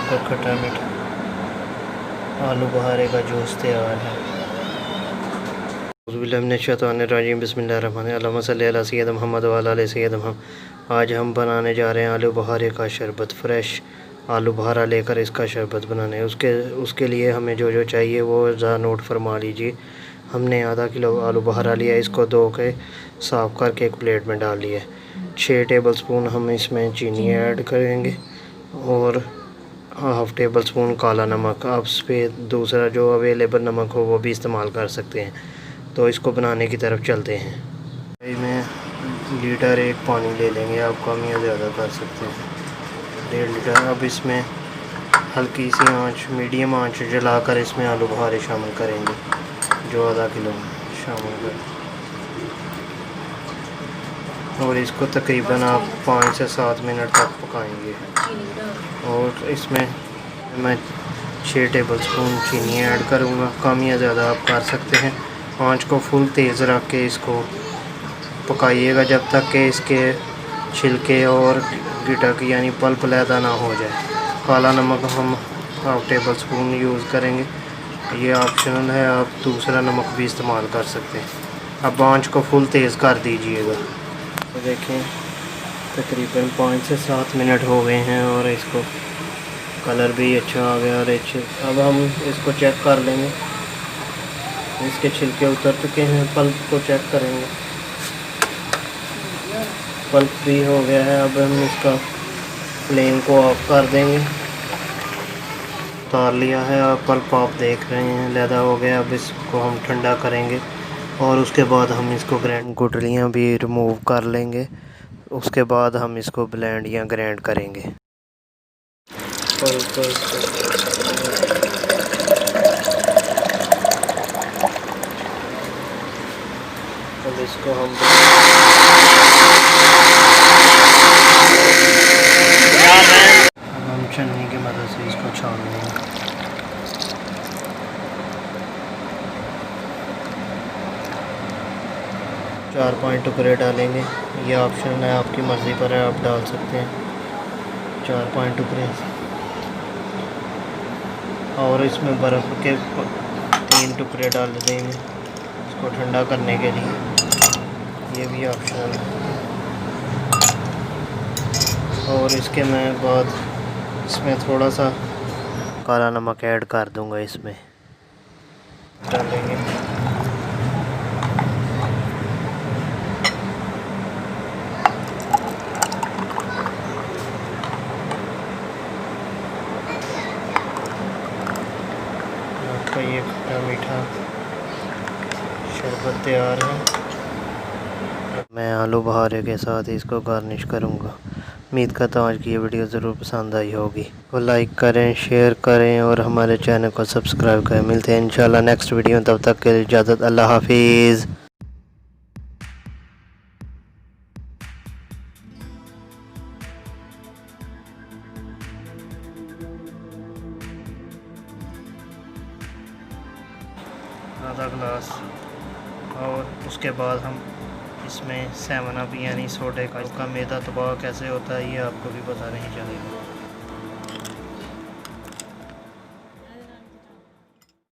आपका खट्टा मीठा आलू बहारे का जूस तैयार है। बिस्मिल्लाहिर्रहमानिर्रहीम अल्लाहुम्मा सल्ली अला सय्यिदना मुहम्मद व अला आलि सय्यिदना मुहम्मद। आज हम बनाने जा रहे हैं आलू बहारे का शरबत। फ्रेश आलू बहारा लेकर इसका शरबत बनाने है। उसके लिए हमें जो चाहिए वो ज़रा नोट फरमा लीजिए। हमने आधा किलो आलू बहारा लिया, इसको धो के साफ़ करके एक प्लेट में डाल लिया। 6 टेबल स्पून हम इसमें चीनी ऐड करेंगे और हाफ़ टेबल स्पून काला नमक। आप इस पर दूसरा जो अवेलेबल नमक हो वो भी इस्तेमाल कर सकते हैं। तो इसको बनाने की तरफ चलते हैं। इसमें लीटर 1 पानी ले लेंगे, आप कम या ज़्यादा कर सकते हैं, 1.5 लीटर। अब इसमें हल्की सी आंच, मीडियम आंच जलाकर इसमें आलू बहारे शामिल करेंगे, जो आधा किलो शामिल करें, और इसको तकरीबन आप 5 से 7 मिनट तक पकाएंगे। और इसमें मैं 6 टेबल स्पून चीनी ऐड करूँगा, कम या ज़्यादा आप कर सकते हैं। आंच को फुल तेज़ रख के इसको पकाइएगा जब तक कि इसके छिलके और गिटक यानी पल्प लैदा ना हो जाए। काला नमक हम हाफ़ टेबल स्पून यूज़ करेंगे, ये ऑप्शनल है, आप दूसरा नमक भी इस्तेमाल कर सकते हैं। अब आंच को फुल तेज़ कर दीजिएगा। तो देखें तकरीबन 5 से 7 मिनट हो गए हैं और इसको कलर भी अच्छा आ गया और अच्छे। अब हम इसको चेक कर लेंगे, इसके छिलके उतर चुके हैं। पल्प को चेक करेंगे, पल्प भी हो गया है। अब हम इसका फ्लेम को ऑफ कर देंगे। उतार लिया है और पल्प आप देख रहे हैं लैदा हो गया। अब इसको हम ठंडा करेंगे और उसके बाद हम इसको गुठलियाँ भी रिमूव कर लेंगे। उसके बाद हम इसको ब्लेंड या ग्राइंड करेंगे। अब इसको हम छन्नी की मदद से इसको छान लेंगे। चार 5 टुकड़े डालेंगे, ये ऑप्शन है, आपकी मर्ज़ी पर है, आप डाल सकते हैं 4-5 टुकड़े। और इसमें बर्फ़ के 3 टुकड़े डाल देंगे इसको ठंडा करने के लिए, ये भी ऑप्शनल है। और इसके मैं बाद इसमें थोड़ा सा काला नमक ऐड कर दूंगा, इसमें डालेंगे। आपका ये खट्टा मीठा शरबत तैयार है। मैं आलू बहारे के साथ इसको गार्निश करूँगा। उम्मीद करता हूँ आज की ये वीडियो ज़रूर पसंद आई होगी। तो लाइक करें, शेयर करें और हमारे चैनल को सब्सक्राइब करें। मिलते हैं इंशाल्लाह नेक्स्ट वीडियो में, तब तक के लिए इजाज़त। अल्लाह हाफिज़। आधा ग्लास, और उसके बाद हम इसमें 7 अप यानी सोडे का मैदा तबाह कैसे होता है ये आपको भी पता नहीं चलेगा।